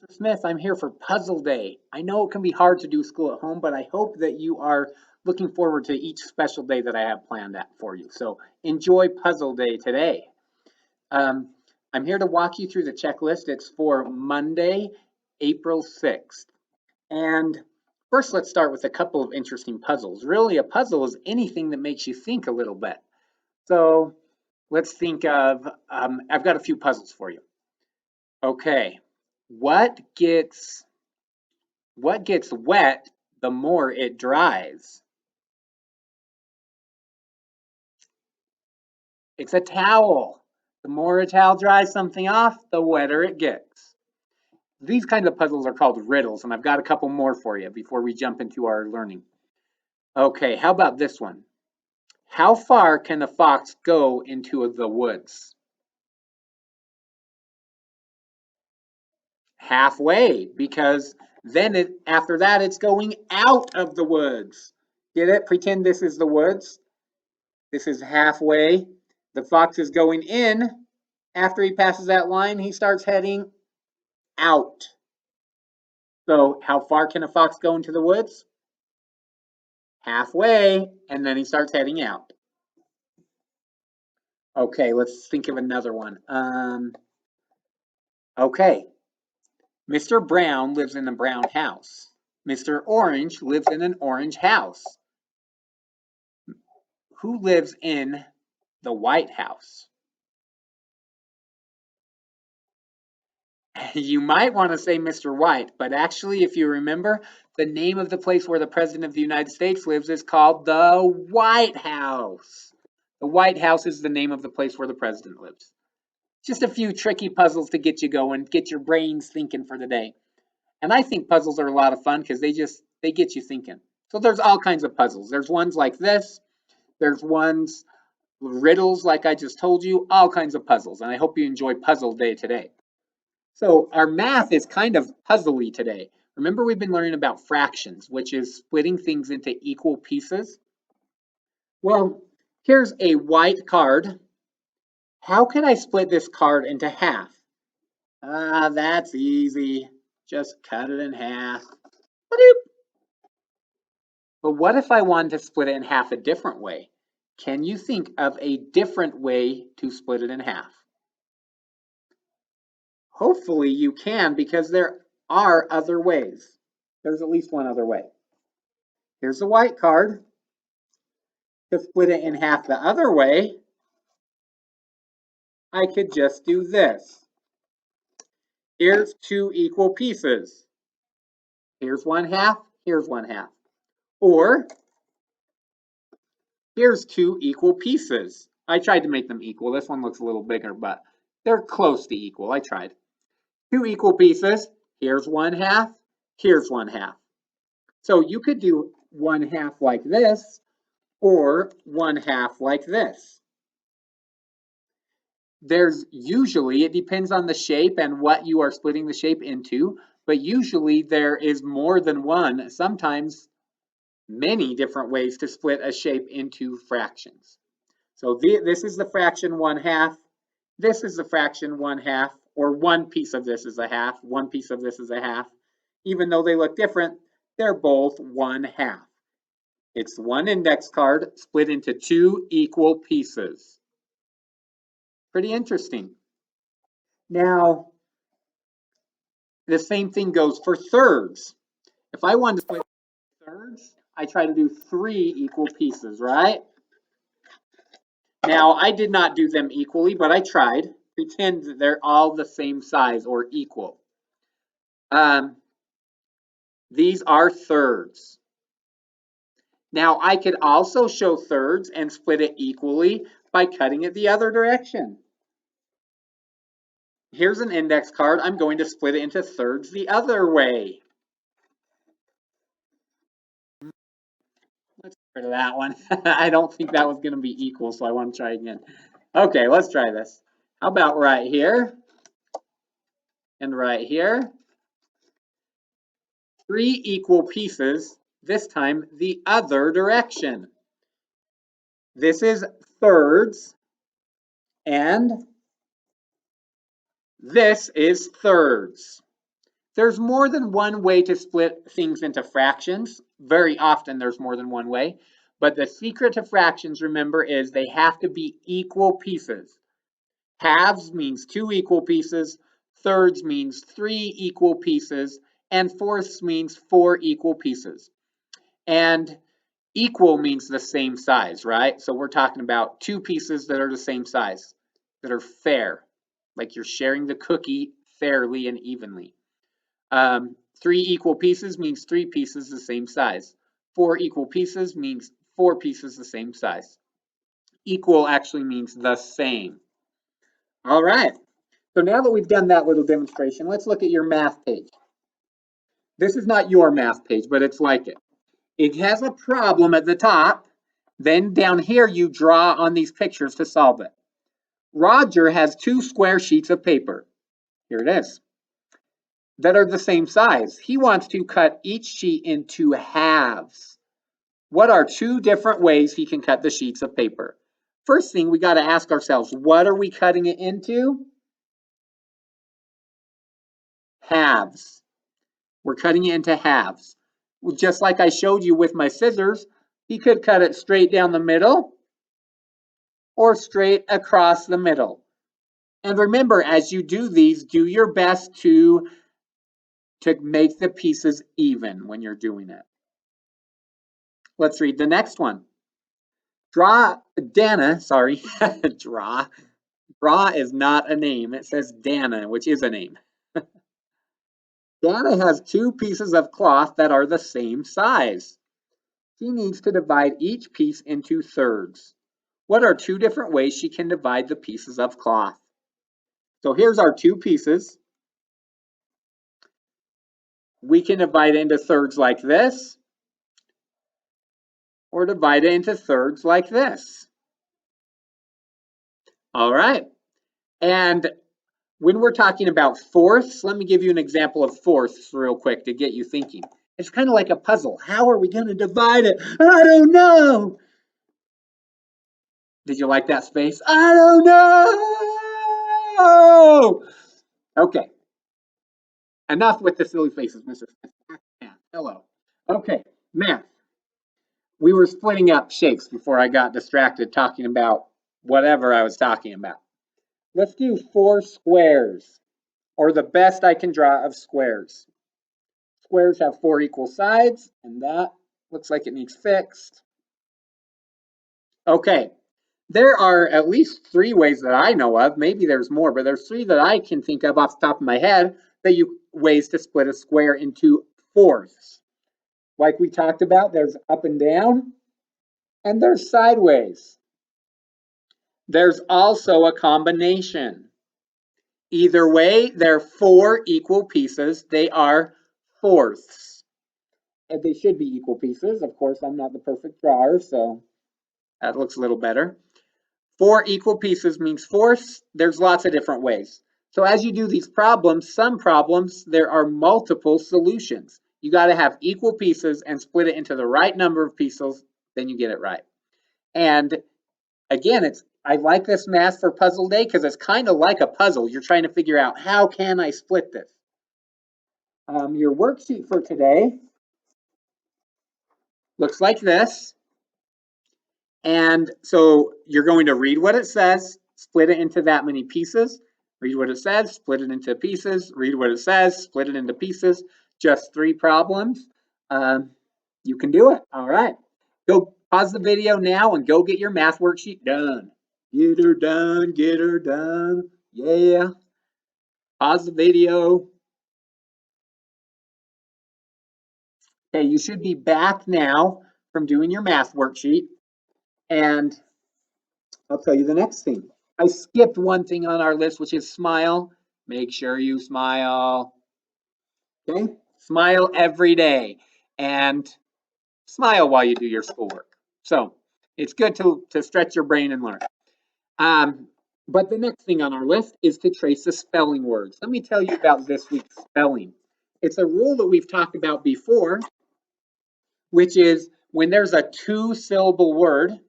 Smith. I'm here for Puzzle Day. I know it can be hard to do school at home, but I hope that you are looking forward to each special day that I have planned that for you. So enjoy Puzzle Day today. Um, I'm here to walk you through the checklist. It's for Monday, April 6th. And first, let's start with a couple of interesting puzzles. Really, a puzzle is anything that makes you think a little bit. So let's think of, I've got a few puzzles for you. Okay, what gets wet the more it dries? It's a towel. The more a towel dries something off, the wetter it gets. These kinds of puzzles are called riddles, and I've got a couple more for you before we jump into our learning. Okay, how about this one? How far can a fox go into the woods? Halfway, because then after that it's going out of the woods. Get it? Pretend this is the woods. This is halfway. The fox is going in. After he passes that line, he starts heading out. So how far can a fox go into the woods? Halfway, and then he starts heading out. Okay, let's think of another one. Okay, Mr. Brown lives in a brown house. Mr. Orange lives in an orange house. Who lives in the White House? You might want to say Mr. White, but actually, if you remember, the name of the place where the President of the United States lives is called the White House. The White House is the name of the place where the President lives. Just a few tricky puzzles to get you going, get your brains thinking for the day. And I think puzzles are a lot of fun because they get you thinking. So there's all kinds of puzzles. There's ones like this. There's ones riddles like I just told you, all kinds of puzzles. And I hope you enjoy Puzzle Day today. So our math is kind of puzzly today. Remember, we've been learning about fractions, which is splitting things into equal pieces. Well, here's a white card. How can I split this card into half? That's easy. Just cut it in half. Ba-doop. But what if I wanted to split it in half a different way? Can you think of a different way to split it in half? Hopefully you can, because there are other ways. There's at least one other way. Here's the white card. To split it in half the other way, I could just do this. Here's two equal pieces. Here's one half, here's one half. Or here's two equal pieces. I tried to make them equal. This one looks a little bigger, but they're close to equal. I tried. Two equal pieces. Here's one half, here's one half. So you could do one half like this, or one half like this. There's usually, it depends on the shape and what you are splitting the shape into, but usually there is more than one, sometimes many different ways to split a shape into fractions. So this is the fraction 1/2, this is the fraction 1/2, or one piece of this is a half, one piece of this is a half. Even though they look different, they're both 1/2. It's one index card split into two equal pieces. Pretty interesting. Now, the same thing goes for thirds. If I wanted to split thirds, I try to do three equal pieces, right? Now, I did not do them equally, but I tried. Pretend that they're all the same size or equal. These are thirds. Now, I could also show thirds and split it equally by cutting it the other direction. Here's an index card. I'm going to split it into thirds the other way. Let's get rid of that one. I don't think that was going to be equal, so I want to try again. Okay, let's try this. How about right here and right here? Three equal pieces, this time the other direction. This is thirds, and this is thirds. There's more than one way to split things into fractions. Very often there's more than one way. But the secret to fractions, remember, is they have to be equal pieces. Halves means 2 equal pieces. Thirds means 3 equal pieces. And fourths means 4 equal pieces. And equal means the same size, right? So we're talking about 2 pieces that are the same size, that are fair, like you're sharing the cookie fairly and evenly. 3 equal pieces means 3 pieces the same size. 4 equal pieces means 4 pieces the same size. Equal actually means the same. All right. So now that we've done that little demonstration, let's look at your math page. This is not your math page, but it's like it. It has a problem at the top. Then down here, you draw on these pictures to solve it. Roger has 2 square sheets of paper. Here it is. That are the same size. He wants to cut each sheet into halves. What are 2 different ways he can cut the sheets of paper? First thing, we got to ask ourselves, what are we cutting it into? Halves. We're cutting it into halves. Just like I showed you with my scissors, he could cut it straight down the middle or straight across the middle. And remember, as you do these, do your best to make the pieces even when you're doing it. Let's read the next one. Draw is not a name. It says Dana, which is a name. Dana has 2 pieces of cloth that are the same size. She needs to divide each piece into thirds. What are 2 different ways she can divide the pieces of cloth? So here's our 2 pieces. We can divide it into thirds like this, or divide it into thirds like this. All right. And when we're talking about fourths, let me give you an example of fourths real quick to get you thinking. It's kind of like a puzzle. How are we going to divide it? I don't know. Did you like that space? I don't know. Okay. Enough with the silly faces, Mr. Smith. Hello. Okay, math. We were splitting up shapes before I got distracted talking about whatever I was talking about. Let's do 4 squares, or the best I can draw of squares. Squares have 4 equal sides, and that looks like it needs fixed. Okay, there are at least 3 ways that I know of. Maybe there's more, but there's 3 that I can think of off the top of my head ways to split a square into fourths. Like we talked about, there's up and down, and there's sideways. There's also a combination. Either way, they're 4 equal pieces. They are fourths. And they should be equal pieces. Of course, I'm not the perfect drawer, so that looks a little better. 4 equal pieces means fourths. There's lots of different ways. So as you do these problems, some problems, there are multiple solutions. You got to have equal pieces and split it into the right number of pieces, then you get it right. And again, I like this math for puzzle day because it's kind of like a puzzle. You're trying to figure out, how can I split this? Your worksheet for today looks like this. And so you're going to read what it says, split it into that many pieces, read what it says, split it into pieces, read what it says, split it into pieces. Just 3 problems. You can do it. All right. Go pause the video now and go get your math worksheet done. Get her done, get her done. Yeah. Pause the video. Okay, you should be back now from doing your math worksheet. And I'll tell you the next thing. I skipped one thing on our list, which is smile. Make sure you smile. Okay? Smile every day. And smile while you do your schoolwork. So it's good to stretch your brain and learn. But the next thing on our list is to trace the spelling words. Let me tell you about this week's spelling. It's a rule that we've talked about before, which is when there's a 2-syllable word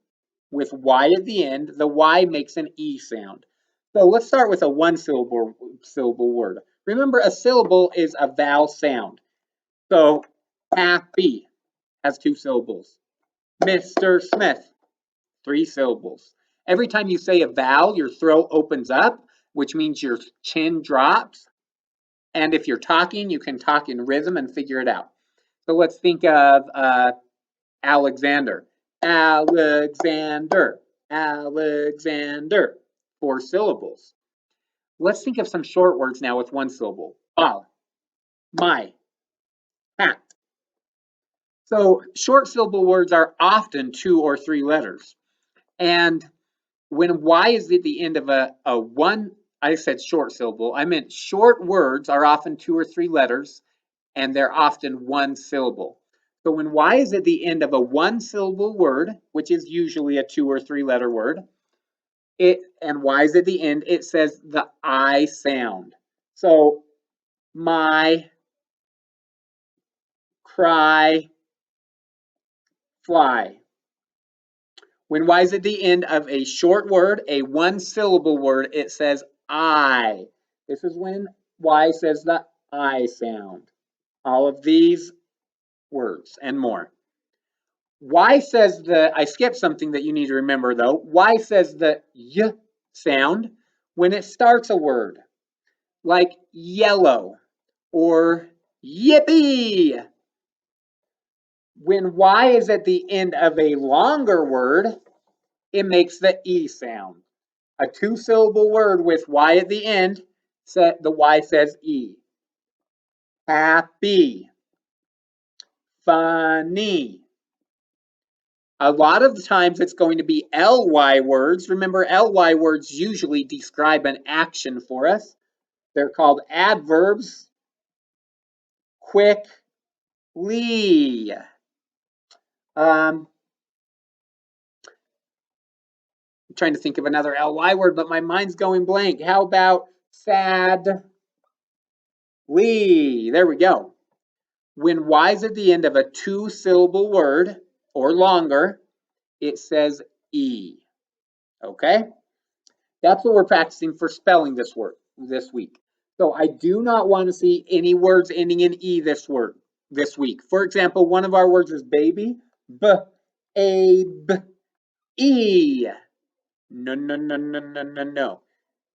with Y at the end, the Y makes an E sound. So let's start with a 1-syllable word. Remember, a syllable is a vowel sound. So happy has 2 syllables. Mr. Smith, 3 syllables. Every time you say a vowel, your throat opens up, which means your chin drops. And if you're talking, you can talk in rhythm and figure it out. So let's think of Alexander. Alexander. Alexander. 4 syllables. Let's think of some short words now with 1 syllable. My, hat. So short syllable words are often 2 or 3 letters. And when Y is at the end of a one, I said short syllable, I meant short words are often 2 or 3 letters, and they're often 1 syllable. So when Y is at the end of a 1 syllable word, which is usually a 2 or 3 letter word, and Y is at the end, it says the I sound. So my, cry, fly. When Y is at the end of a short word, a 1 syllable word, it says I. This is when Y says the I sound. All of these words and more. Y says I skipped something that you need to remember though. Y says the Y sound when it starts a word, like yellow or yippee. When Y is at the end of a longer word, it makes the E sound. A 2 syllable word with Y at the end, the Y says E. Happy, funny. A lot of the times it's going to be LY words. Remember, LY words usually describe an action for us. They're called adverbs. Quickly. I'm trying to think of another LY word, but my mind's going blank. How about sadly? There we go. When Y's at the end of a 2 syllable word or longer, it says E. Okay? That's what we're practicing for spelling this week. So I do not want to see any words ending in E this week. For example, one of our words is baby. E. No, no, no, no, no, no, no.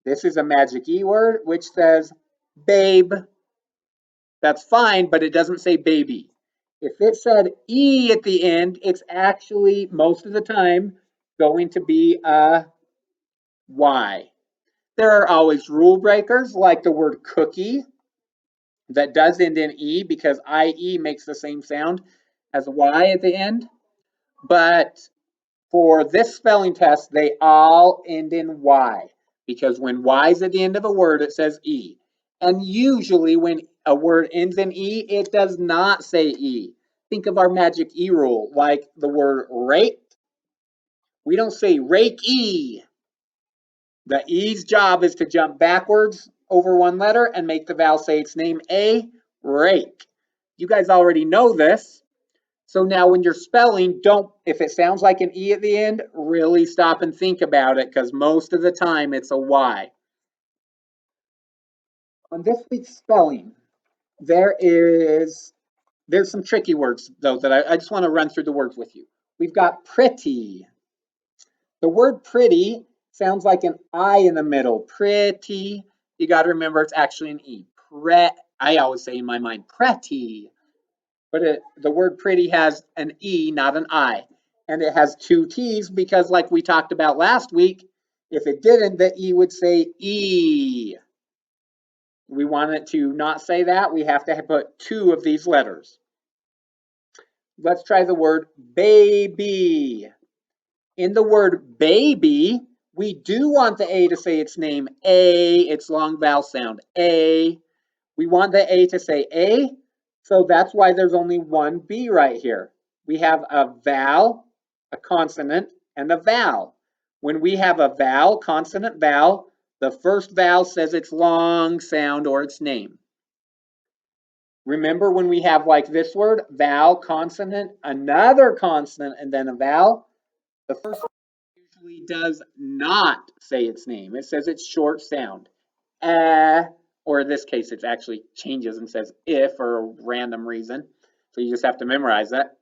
This is a magic E word which says babe. That's fine, but it doesn't say baby. If it said E at the end, it's actually most of the time going to be a Y. There are always rule breakers like the word cookie that does end in E because IE makes the same sound as Y at the end. But for this spelling test, they all end in Y because when Y is at the end of a word, it says E. And usually when a word ends in E, it does not say E. Think of our magic E rule, like the word rake. We don't say rake E. The E's job is to jump backwards over 1 letter and make the vowel say its name, A, rake. You guys already know this. So now when you're spelling, if it sounds like an E at the end, really stop and think about it because most of the time it's a Y. On this week's spelling, there's some tricky words though that I just want to run through the words with you. We've got pretty. The word pretty sounds like an I in the middle. Pretty. You got to remember it's actually an E. I always say in my mind, pretty. But the word pretty has an E, not an I. And it has 2 T's because, like we talked about last week, if it didn't, the E would say E. We want it to not say that. We have to put 2 of these letters. Let's try the word baby. In the word baby, we do want the A to say its name, A, its long vowel sound, A. We want the A to say A, so that's why there's only 1 B right here. We have a vowel, a consonant, and a vowel. When we have a vowel, consonant, vowel, the first vowel says its long sound or its name. Remember when we have like this word, vowel, consonant, another consonant, and then a vowel, the first usually does not say its name. It says its short sound, or or this case, it actually changes and says if for a random reason. So you just have to memorize that.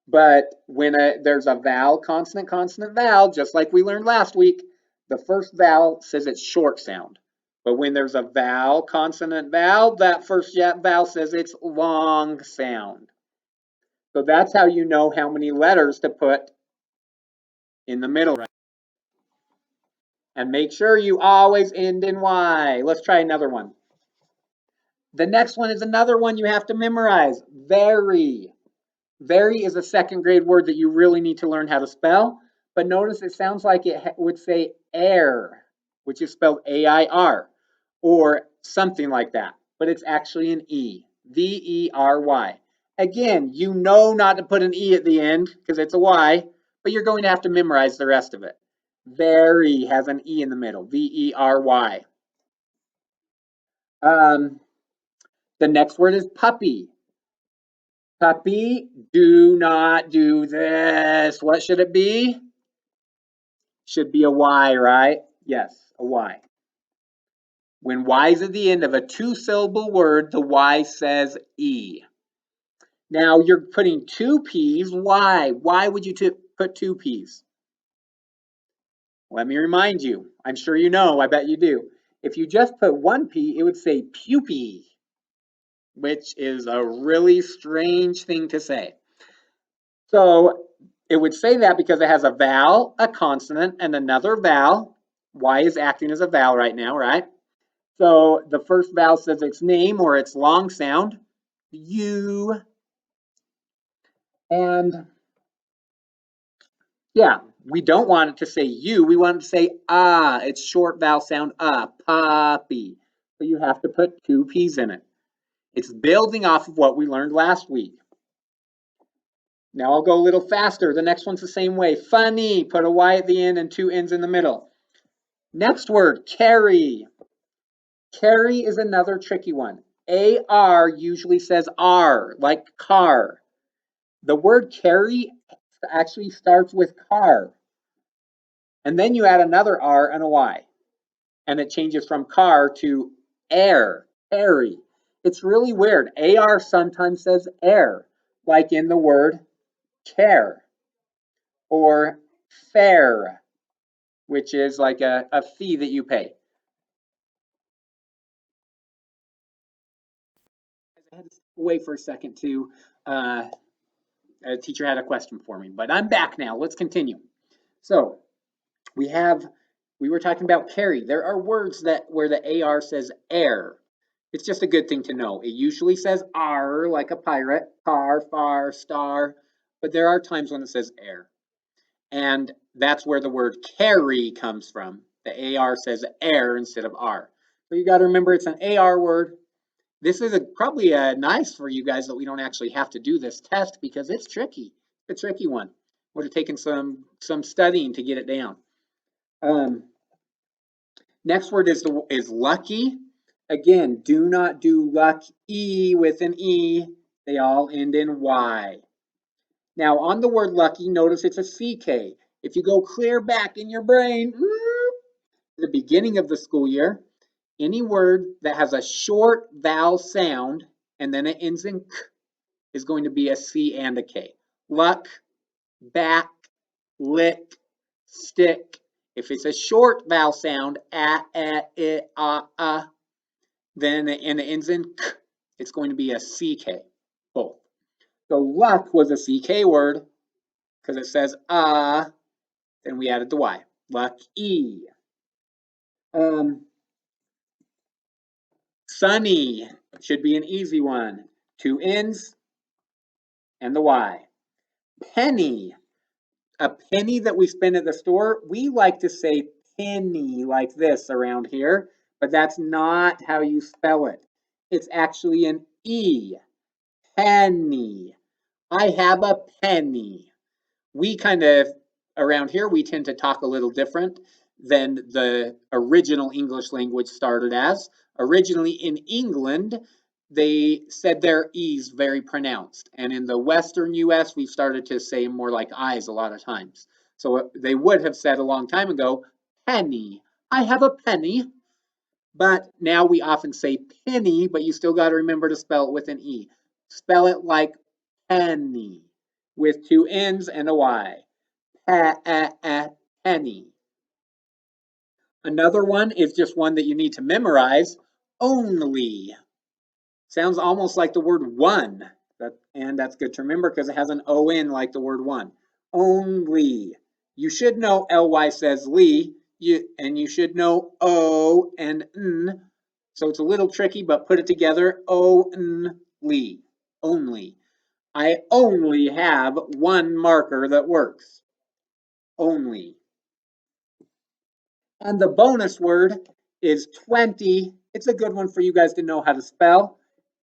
But when there's a vowel, consonant, consonant, vowel, just like we learned last week, the first vowel says it's short sound. But when there's a vowel, consonant, vowel, that first vowel says it's long sound. So that's how you know how many letters to put in the middle. And make sure you always end in Y. Let's try another one. The next one is another one you have to memorize. Very. Very is a second grade word that you really need to learn how to spell. But notice it sounds like it would say air, which is spelled A-I-R, or something like that. But it's actually an E. V-E-R-Y. Again, you know not to put an E at the end because it's a Y, but you're going to have to memorize the rest of it. Very has an E in the middle. V-E-R-Y. The next word is puppy. Puppy, do not do this. What should it be? Should be a Y, right? Yes, a Y. When Y is at the end of a two-syllable word, the Y says E. Now you're putting two P's. Why? Why would you put two P's? Let me remind you. I'm sure you know. I bet you do. If you just put one P, it would say pupy, which is a really strange thing to say. So it would say that because it has a vowel, a consonant, and another vowel. Y is acting as a vowel right now, right? So the first vowel says its name or its long sound, U. And yeah, we don't want it to say U. We want it to say ah. It's short vowel sound puppy. So you have to put two P's in it. It's building off of what we learned last week. Now I'll go a little faster. The next one's the same way. Funny, put a Y at the end and two N's in the middle. Next word, carry. Carry is another tricky one. AR usually says R, like car. The word carry actually starts with car. And then you add another R and a Y. And it changes from car to air, carry. It's really weird. AR sometimes says air, like in the word care. Or fare, which is like a fee that you pay. I had to step away for a second to a teacher had a question for me, but I'm back now. Let's continue. So we were talking about carry. There are words that where the AR says air. It's just a good thing to know. It usually says R like a pirate, car, far, star, but there are times when it says air. And that's where the word carry comes from. The AR says air instead of R. So you got to remember it's an AR word. This is probably nice for you guys that we don't actually have to do this test because it's tricky. It's a tricky one. Would have taken some studying to get it down. Next word is lucky. Again, do not do lucky with an E. They all end in Y. Now on the word lucky, notice it's a CK. If you go clear back in your brain, the beginning of the school year, any word that has a short vowel sound and then it ends in K is going to be a C and a K. Luck, back, lick, stick. If it's a short vowel sound, then and it ends in K, it's going to be a CK, both. So luck was a CK word because it says then we added the Y. Lucky. Sunny should be an easy one. Two N's and the Y. Penny. A penny that we spend at the store, we like to say penny like this around here, but that's not how you spell it. It's actually an E. Penny. I have a penny. We kind of, around here, we tend to talk a little different than the original English language started as. Originally in England, they said their E's very pronounced. And in the Western US, we've started to say more like I's a lot of times. So they would have said a long time ago, penny. I have a penny. But now we often say penny, but you still got to remember to spell it with an E. Spell it like penny with two N's and a Y. Penny. Another one is just one that you need to memorize. Only. Sounds almost like the word one. And that's good to remember because it has an O-N like the word one. Only. You should know L-Y says Lee, and you should know O and N. So it's a little tricky, but put it together. O-N-Lee. Only. I only have one marker that works. Only. And the bonus word is 20. It's a good one for you guys to know how to spell.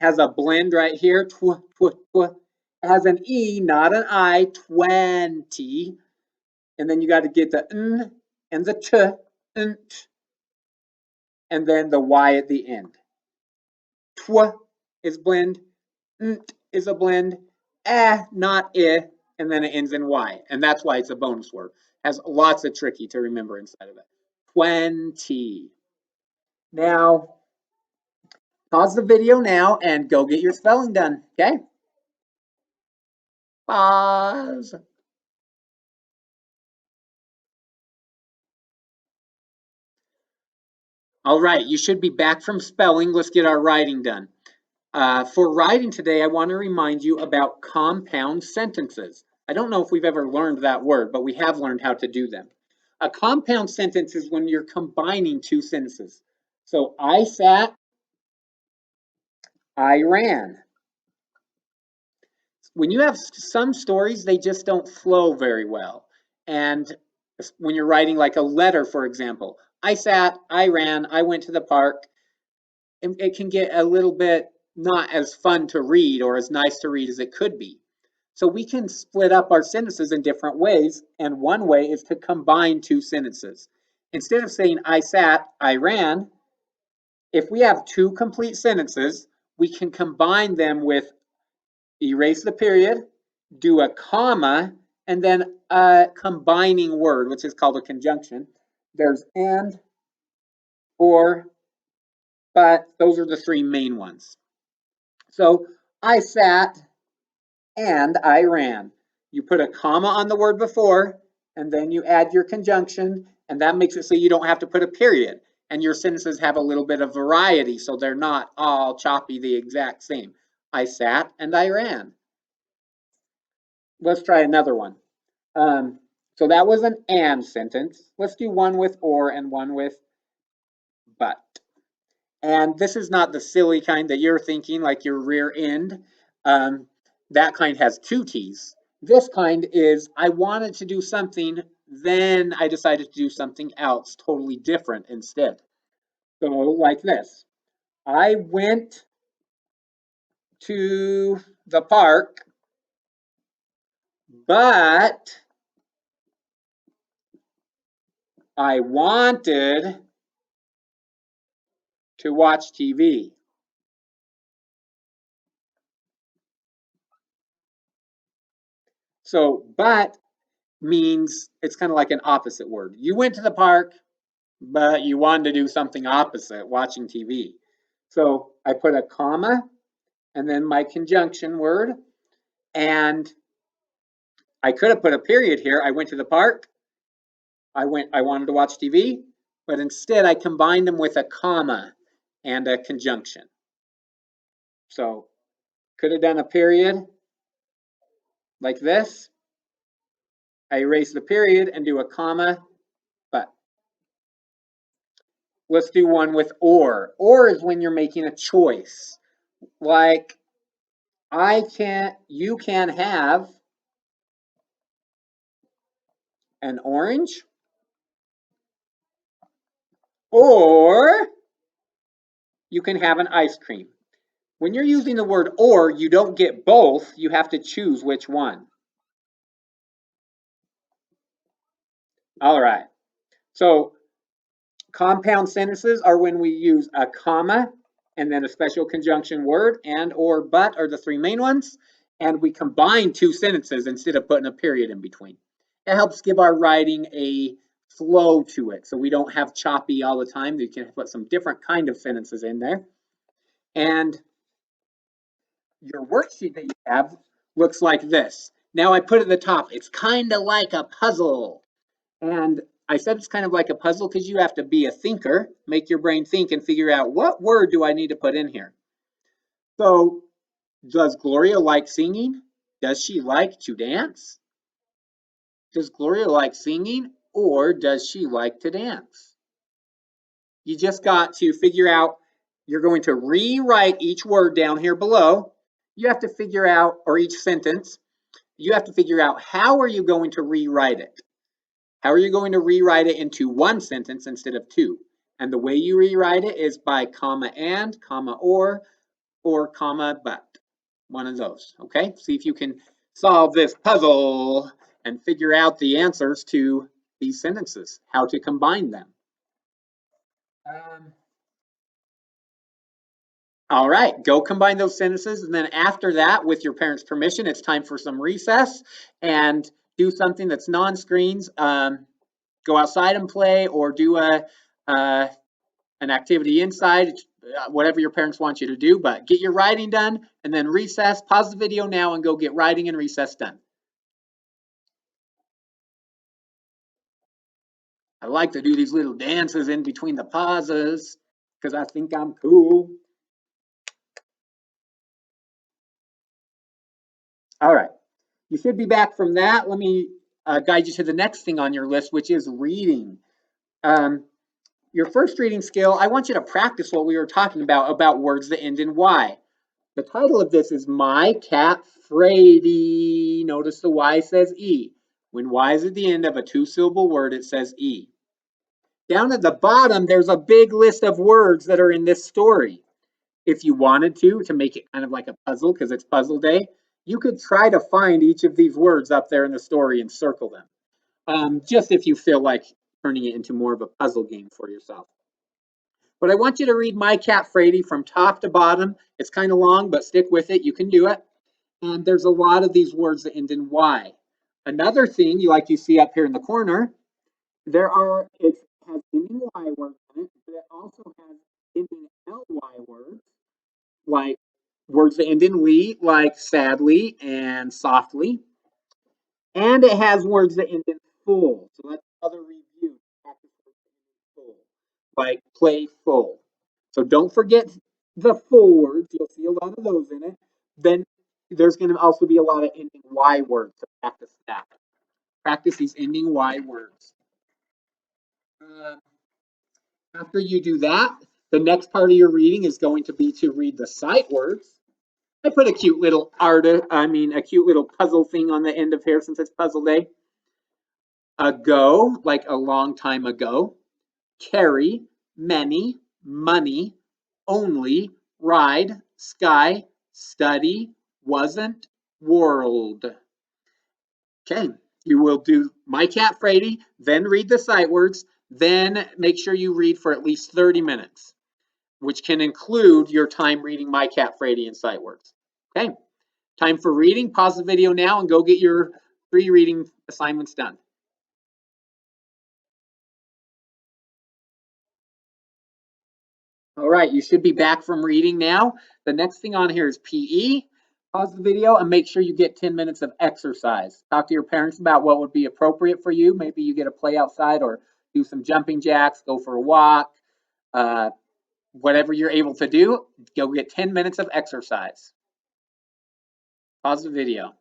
Has a blend right here. It has an E, not an I. 20. And then you got to get the N and the T, nt, and then the Y at the end. Tw is blend. Nt is a blend. Not I, and then it ends in Y. And that's why it's a bonus word. Has lots of tricky to remember inside of it. 20. Now, pause the video now and go get your spelling done, okay? Pause. All right, you should be back from spelling. Let's get our writing done. For writing today, I want to remind you about compound sentences. I don't know if we've ever learned that word, but we have learned how to do them. A compound sentence is when you're combining two sentences. So I sat, I ran. When you have some stories, they just don't flow very well. And when you're writing like a letter, for example, I sat, I ran, I went to the park, it can get a little bit not as fun to read or as nice to read as it could be. So we can split up our sentences in different ways, and one way is to combine two sentences. Instead of saying I sat, I ran, if we have two complete sentences, we can combine them with erase the period, do a comma, and then a combining word, which is called a conjunction. There's and, or, but. Those are the three main ones. So I sat and I ran. You put a comma on the word before, and then you add your conjunction, and that makes it so you don't have to put a period. And your sentences have a little bit of variety, so they're not all choppy the exact same. I sat and I ran. Let's try another one. So that was an and sentence. Let's do one with or and one with but. And this is not the silly kind that you're thinking, like your rear end. That kind has two T's. This kind is, I wanted to do something, then I decided to do something else, totally different instead. So like this. I went to the park, but I wanted to watch TV. So, but means it's kind of like an opposite word. You went to the park, but you wanted to do something opposite, watching TV. So I put a comma and then my conjunction word. And I could have put a period here. I went to the park. I wanted to watch TV, but instead I combined them with a comma and a conjunction. So could have done a period like this. I erase the period and do a comma, but. Let's do one with or. Or is when you're making a choice. Like, you can have an orange, or you can have an ice cream. When you're using the word or, you don't get both. You have to choose which one. All right. So compound sentences are when we use a comma and then a special conjunction word, and or but are the three main ones, and we combine two sentences instead of putting a period in between. It helps give our writing a flow to it, so we don't have choppy all the time. You can put some different kind of sentences in there. And your worksheet that you have looks like this. Now I put at the top, it's kind of like a puzzle. And I said it's kind of like a puzzle because you have to be a thinker, make your brain think and figure out what word do I need to put in here. So, does Gloria like singing? Does she like to dance? Does Gloria like singing or does she like to dance? You just got to figure out, you're going to rewrite each word down here below. You have to figure out, or each sentence, you have to figure out how are you going to rewrite it? How are you going to rewrite it into one sentence instead of two? And the way you rewrite it is by comma and, comma or comma but. One of those, okay? See if you can solve this puzzle and figure out the answers to these sentences, how to combine them. All right, go combine those sentences. And then after that, with your parents' permission, it's time for some recess and do something that's non-screens. Go outside and play or do an activity inside, whatever your parents want you to do, but get your writing done and then recess. Pause the video now and go get writing and recess done. I like to do these little dances in between the pauses because I think I'm cool. All right, you should be back from that. Let me guide you to the next thing on your list, which is reading. Your first reading skill, I want you to practice what we were talking about words that end in Y. The title of this is My Cat Frady. Notice the Y says E. When Y is at the end of a two-syllable word, it says E. Down at the bottom, there's a big list of words that are in this story. If you wanted to make it kind of like a puzzle, because it's puzzle day, you could try to find each of these words up there in the story and circle them. Just if you feel like turning it into more of a puzzle game for yourself. But I want you to read My Cat Frady from top to bottom. It's kind of long, but stick with it. You can do it. And there's a lot of these words that end in Y. Another thing you see up here in the corner, it has ending Y words in it, but it also has ending LY words, like words that end in ly, like sadly and softly. And it has words that end in full. So that's another review. Full, like playful. So don't forget the full words. You'll see a lot of those in it. Then there's going to also be a lot of ending Y words to practice that. Practice these ending Y words. After you do that, the next part of your reading is going to be to read the sight words. I put a cute little a cute little puzzle thing on the end of here since it's puzzle day. Ago, like a long time ago. Carry, many, money, only, ride, sky, study, wasn't, world. Okay, you will do My Cat Frady, then read the sight words, then make sure you read for at least 30 minutes, which can include your time reading My Cat Frady and sight words. Okay, time for reading. Pause the video now and go get your 3 reading assignments done. All right, you should be back from reading now. The next thing on here is PE. Pause the video and make sure you get 10 minutes of exercise. Talk to your parents about what would be appropriate for you. Maybe you get to play outside or do some jumping jacks, go for a walk, whatever you're able to do, go get 10 minutes of exercise. Pause the video.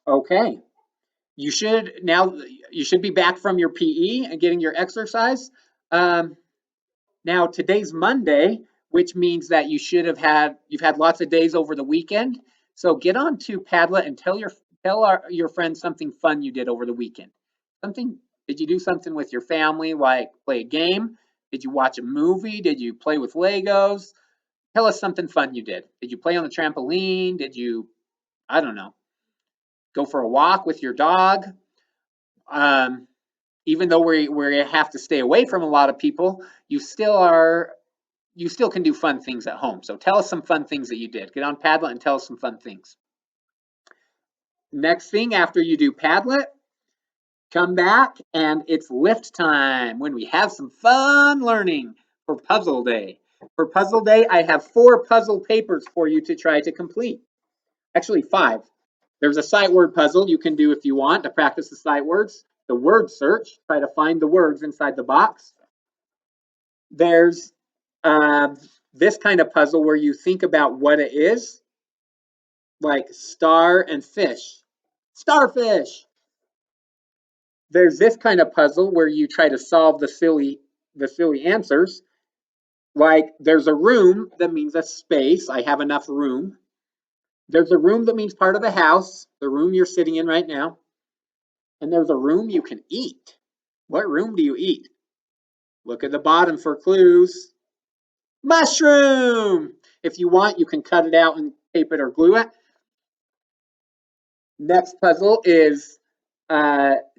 Okay. You should be back from your PE and getting your exercise. Now today's Monday, which means that you've had lots of days over the weekend. So get on to Padlet and tell your friends something fun you did over the weekend. Did you do something with your family, like play a game? Did you watch a movie? Did you play with Legos? Tell us something fun you did. Did you play on the trampoline? Did you, I don't know, go for a walk with your dog? Even though we have to stay away from a lot of people, you still can do fun things at home. So tell us some fun things that you did. Get on Padlet and tell us some fun things. Next thing after you do Padlet, come back and it's lift time when we have some fun learning for Puzzle Day. For Puzzle Day, I have 4 puzzle papers for you to try to complete. Actually, 5. There's a sight word puzzle you can do if you want to practice the sight words. The word search, try to find the words inside the box. There's this kind of puzzle where you think about what it is, like star and fish. Starfish. There's this kind of puzzle where you try to solve the silly answers. Like there's a room that means a space. I have enough room. There's a room that means part of the house, the room you're sitting in right now. And there's a room you can eat. What room do you eat? Look at the bottom for clues. Mushroom! If you want, you can cut it out and tape it or glue it. Next puzzle is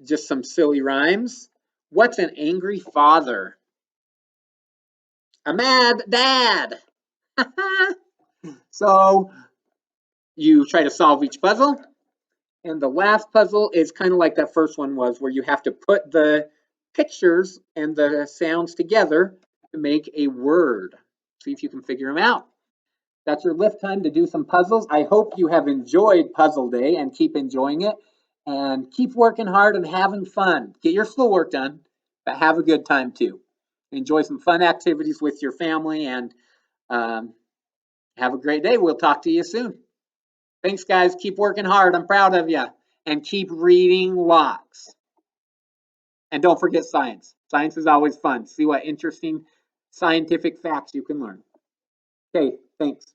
just some silly rhymes. What's an angry father? A mad dad. So you try to solve each puzzle. And the last puzzle is kind of like that first one was, where you have to put the pictures and the sounds together to make a word. See if you can figure them out. That's your lift time to do some puzzles. I hope you have enjoyed Puzzle Day and keep enjoying it. And keep working hard and having fun. Get your schoolwork done, but have a good time too. Enjoy some fun activities with your family and have a great day. We'll talk to you soon. Thanks, guys. Keep working hard. I'm proud of you. And keep reading lots. And don't forget science. Science is always fun. See what interesting scientific facts you can learn. Okay, thanks.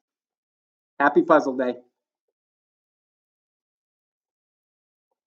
Happy Puzzle Day.